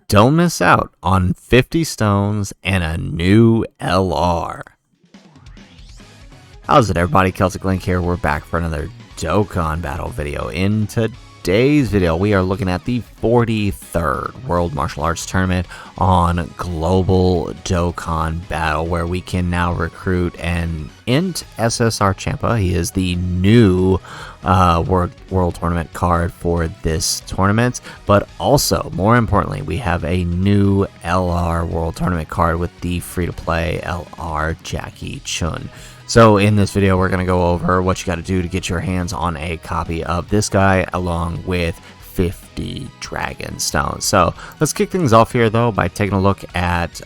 Don't miss out on 50 stones and a new LR. How's it, everybody? Celtic Link here. We're back for another Dokkan battle video. In today's video, we are looking at the 43rd World Martial Arts Tournament on Global Dokkan Battle, where we can now recruit an INT SSR Champa. He is the new World Tournament card for this tournament, but also, more importantly, we have a new LR World Tournament card with the free-to-play LR Jackie Chun. So in this video, we're going to go over what you got to do to get your hands on a copy of this guy, along with 50 Dragon Stones. So let's kick things off here, though, by taking a look at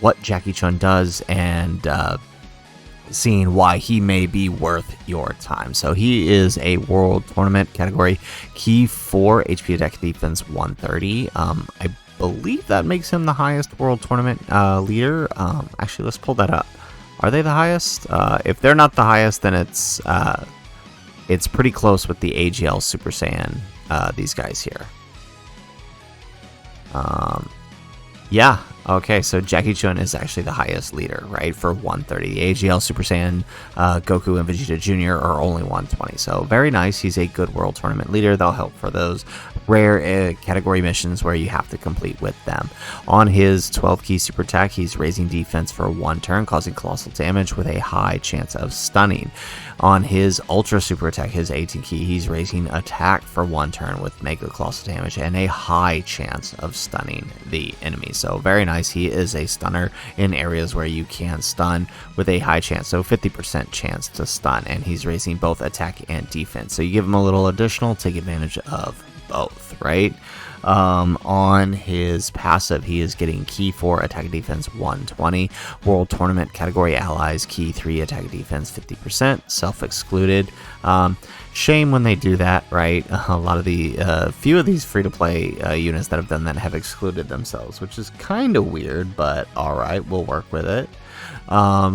what Jackie Chun does and seeing why he may be worth your time. So he is a World Tournament category key 4 HP attack defense 130. I believe that makes him the highest World Tournament leader. Actually, let's pull that up. Are they the highest? If they're not the highest, then it's pretty close with the AGL Super Saiyan, these guys here. Yeah, okay, so Jackie Chun is actually the highest leader, right, for 130. The AGL Super Saiyan, Goku, and Vegeta Jr. are only 120, so very nice. He's a good World Tournament leader. They'll help for those rare category missions where you have to complete with them. On his 12-key super attack, he's raising defense for 1 turn, causing colossal damage with a high chance of stunning. On his ultra super attack, his 18-key, he's raising attack for 1 turn with mega colossal damage and a high chance of stunning the enemy. So very nice. He is a stunner in areas where you can stun with a high chance, so 50% chance to stun, and he's raising both attack and defense. So you give him a little additional, take advantage of both, right? On his passive, he is getting key 4 attack defense 120, World Tournament category allies key 3 attack defense 50%, self-excluded. Shame when they do that, right? A lot of the few of these free-to-play units that have done that have excluded themselves, which is kind of weird, but alright, we'll work with it.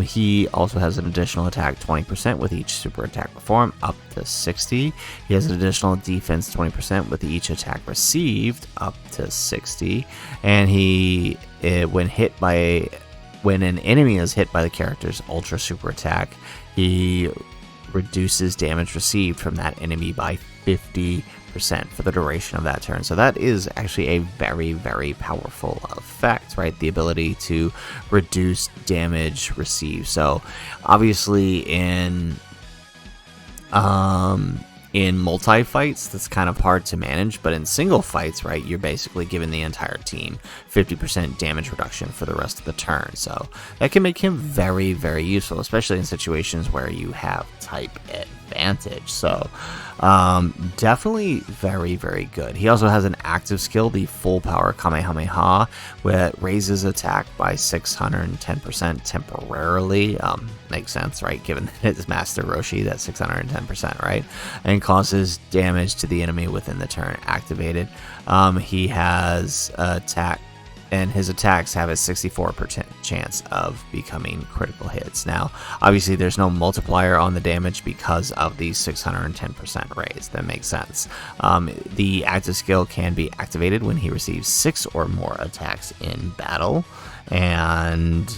He also has an additional attack 20% with each super attack performed, up to 60. He has an additional defense 20% with each attack received, up to 60. And when an enemy is hit by the character's ultra super attack, he reduces damage received from that enemy by 50% for the duration of that turn. So that is actually a very, very powerful effect, right? The ability to reduce damage received. So obviously in multi-fights, that's kind of hard to manage, but in single fights, right, you're basically giving the entire team 50% damage reduction for the rest of the turn. So that can make him very, very useful, especially in situations where you have type advantage. So definitely very, very good. He also has an active skill, the full power Kamehameha, that raises attack by 610% temporarily. Makes sense, right, given that it's Master Roshi, that's 610%, right, and causes damage to the enemy within the turn activated. He has attack, and his attacks have a 64% chance of becoming critical hits. Now, obviously, there's no multiplier on the damage because of the 610% raise. That makes sense. The active skill can be activated when he receives 6 or more attacks in battle, and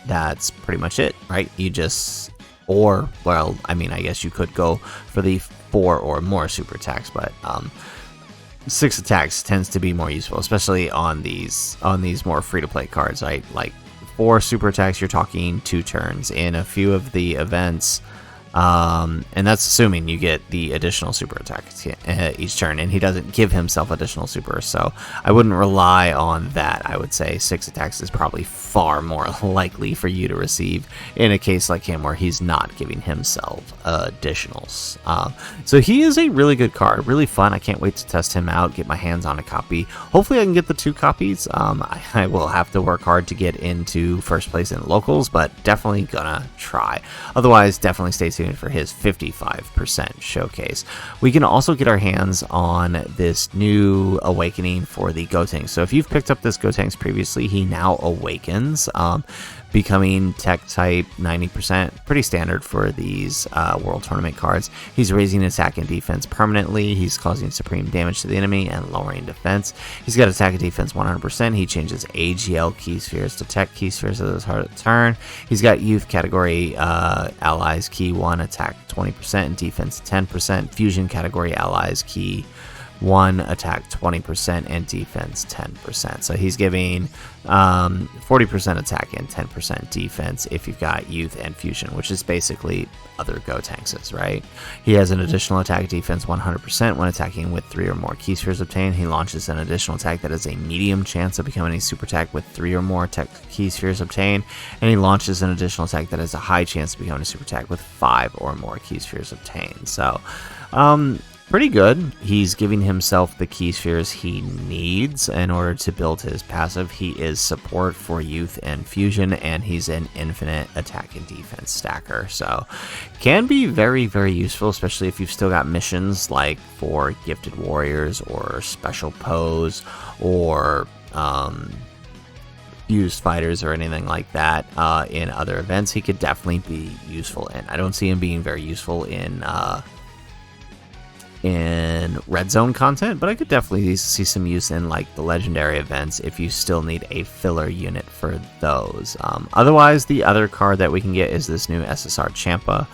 that's pretty much it, right? You just, or, well, I mean, I guess you could go for the 4 or more super attacks, but 6 attacks tends to be more useful, especially on these more free-to-play cards, right? Like 4 super attacks, you're talking 2 turns. In a few of the events, and that's assuming you get the additional super attack each turn, and he doesn't give himself additional super, so I wouldn't rely on that. I would say 6 attacks is probably far more likely for you to receive in a case like him where he's not giving himself additionals. So he is a really good card, really fun. I can't wait to test him out, get my hands on a copy. Hopefully I can get the 2 copies. I will have to work hard to get into first place in locals, but definitely gonna try. Otherwise, definitely stay tuned for his 55% showcase. We can also get our hands on this new awakening for the Gotenks. So if you've picked up this Gotenks previously, he now awakens. becoming tech type 90%, pretty standard for these World Tournament cards. He's raising attack and defense permanently. He's causing supreme damage to the enemy and lowering defense. He's got attack and defense 100%. He changes AGL key spheres to tech key spheres at the start of the turn. He's got youth category allies key 1, attack 20% and defense 10%. Fusion category allies key 1, attack 20% and defense 10%. So he's giving 40% attack and 10% defense if you've got youth and fusion, which is basically other Gotenks, right? He has an additional attack defense 100% when attacking with 3 or more key spheres obtained. He launches an additional attack that has a medium chance of becoming a super attack with 3 or more tech key spheres obtained, and he launches an additional attack that has a high chance of becoming a super attack with 5 or more key spheres obtained. So pretty good. He's giving himself the key spheres he needs in order to build his passive. He is support for youth and fusion, and he's an infinite attack and defense stacker. So can be very, very useful, especially if you've still got missions like for gifted warriors or special pose or used fighters or anything like that in other events. He could definitely be useful in. I don't see him being very useful in red zone content, but I could definitely see some use in like the legendary events if you still need a filler unit for those. Otherwise, the other card that we can get is this new SSR Champa.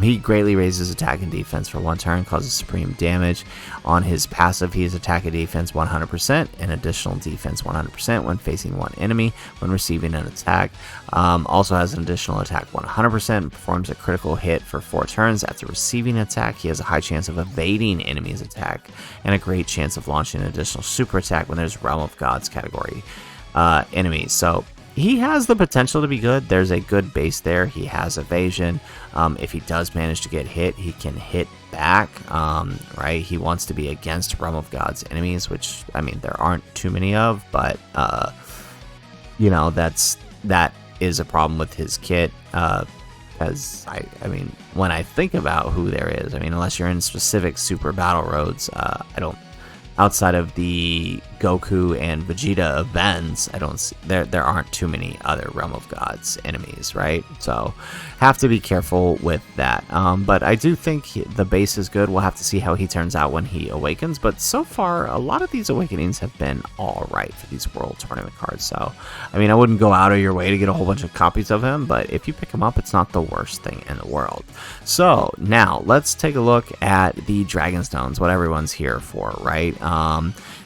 He greatly raises attack and defense for 1 turn, causes supreme damage. On his passive, he has attack and defense 100% and additional defense 100% when facing one enemy when receiving an attack. Also has an additional attack 100%, performs a critical hit for 4 turns after receiving an attack. He has a high chance of evading enemies' attack and a great chance of launching an additional super attack when there's Realm of Gods category enemies. So he has the potential to be good. There's a good base there. He has evasion. If he does manage to get hit, he can hit back, right? He wants to be against Realm of Gods enemies, which, I mean, there aren't too many of, but, you know, that is a problem with his kit, because, I mean, when I think about who there is, I mean, unless you're in specific super battle roads, I don't, outside of the Goku and Vegeta events, I don't see, there aren't too many other Realm of Gods enemies, right? So have to be careful with that. But I do think the base is good. We'll have to see how he turns out when he awakens. But so far, a lot of these awakenings have been all right for these World Tournament cards. So, I mean, I wouldn't go out of your way to get a whole bunch of copies of him, but if you pick him up, it's not the worst thing in the world. So now let's take a look at the Dragon Stones, what everyone's here for, right?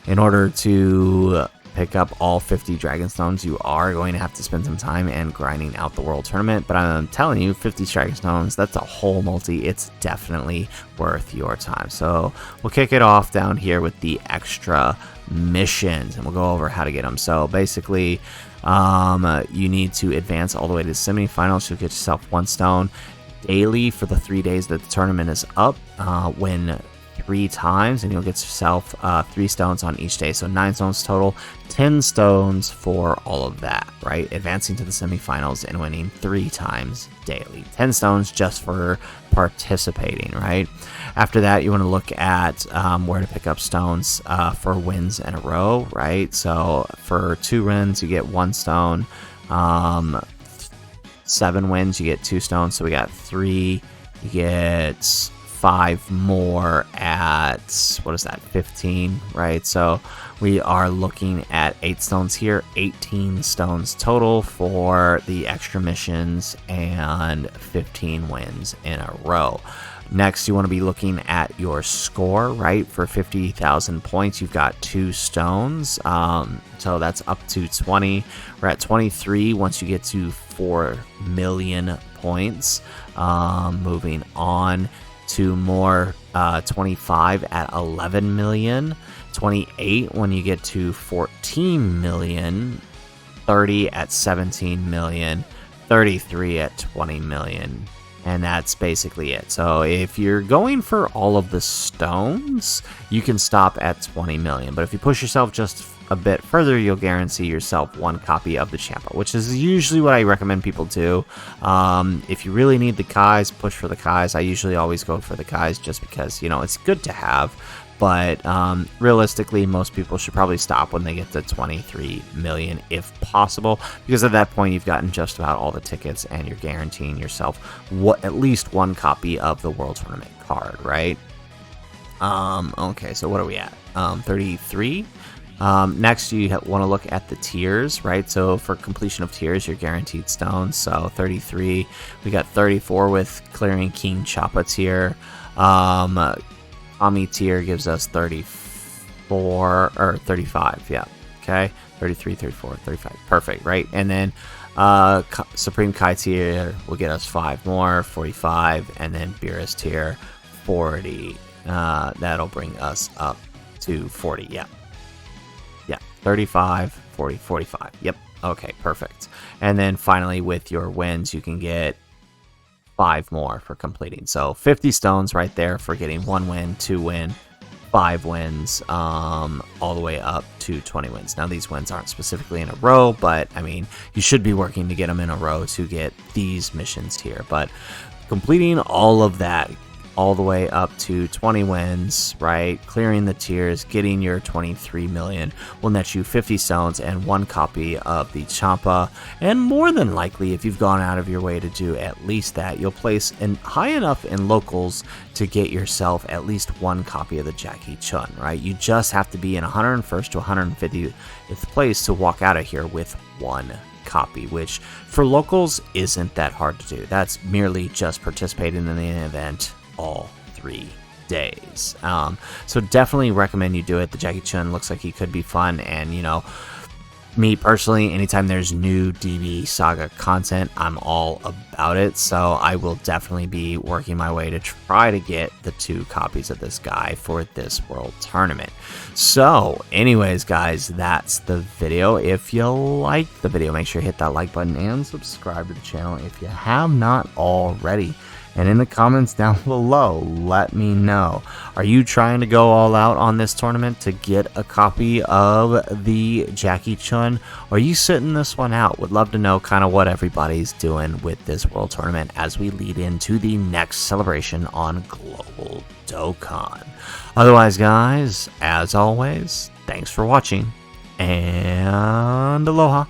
In order to pick up all 50 Dragon Stones, you are going to have to spend some time and grinding out the World Tournament. But I'm telling you, 50 Dragon Stones, that's a whole multi. It's definitely worth your time. So we'll kick it off down here with the extra missions, and we'll go over how to get them. So basically, you need to advance all the way to the semifinals. You'll get yourself 1 stone daily for the 3 days that the tournament is up. Win 3 times, and you'll get yourself 3 stones on each day. So 9 stones total, 10 stones for all of that, right? Advancing to the semifinals and winning 3 times daily. 10 stones just for participating, right? After that, you want to look at where to pick up stones for wins in a row, right? So for 2 wins, you get 1 stone. 7 wins, you get 2 stones. So we got 3, you get 5 more at, what is that, 15, right? So we are looking at 8 stones here, 18 stones total for the extra missions, and 15 wins in a row. Next, you want to be looking at your score, right? For 50,000 points, you've got 2 stones. So that's up to 20. We're at 23 once you get to 4 million points. Moving on to more 25 at 11 million, 28 when you get to 14 million, 30 at 17 million, 33 at 20 million, and that's basically it. So if you're going for all of the stones, you can stop at 20 million, but if you push yourself just a bit further, you'll guarantee yourself 1 copy of the Champa, which is usually what I recommend people do. If you really need the Kais, push for the Kais. I usually always go for the Kais just because, you know, it's good to have, but realistically, most people should probably stop when they get to 23 million if possible, because at that point you've gotten just about all the tickets and you're guaranteeing yourself at least one copy of the World Tournament card, right? Okay, so what are we at? 33. Next, you want to look at the tiers, right? So for completion of tiers, you're guaranteed stones. So 33, we got 34 with clearing King Champa tier. Tommy tier gives us 34 or 35. Yeah. Okay. 33, 34, 35. Perfect, right? And then Supreme Kai tier will get us 5 more, 45, and then Beerus tier 40. That'll bring us up to 40. Yeah. 35, 40, 45. Yep. Okay, perfect. And then finally, with your wins, you can get 5 more for completing. So 50 stones right there for getting 1 win, 2 win, 5 wins, all the way up to 20 wins. Now, these wins aren't specifically in a row, but I mean, you should be working to get them in a row to get these missions here. But completing all of that, all the way up to 20 wins, right? Clearing the tiers, getting your 23 million will net you 50 stones and 1 copy of the Champa. And more than likely, if you've gone out of your way to do at least that, you'll place high enough in locals to get yourself at least 1 copy of the Jackie Chun, right? You just have to be in 101st to 150th place to walk out of here with 1 copy, which for locals isn't that hard to do. That's merely just participating in the event all 3 days. So definitely recommend you do it. The Jackie Chun looks like he could be fun, and you know, me personally, anytime there's new DB Saga content, I'm all about it. So I will definitely be working my way to try to get the 2 copies of this guy for this World Tournament. So anyways, guys, that's the video. If you liked the video, make sure you hit that like button and subscribe to the channel if you have not already. And in the comments down below, let me know. Are you trying to go all out on this tournament to get a copy of the Jackie Chun? Or are you sitting this one out? Would love to know kind of what everybody's doing with this World Tournament as we lead into the next celebration on Global Dokkan. Otherwise, guys, as always, thanks for watching, and aloha.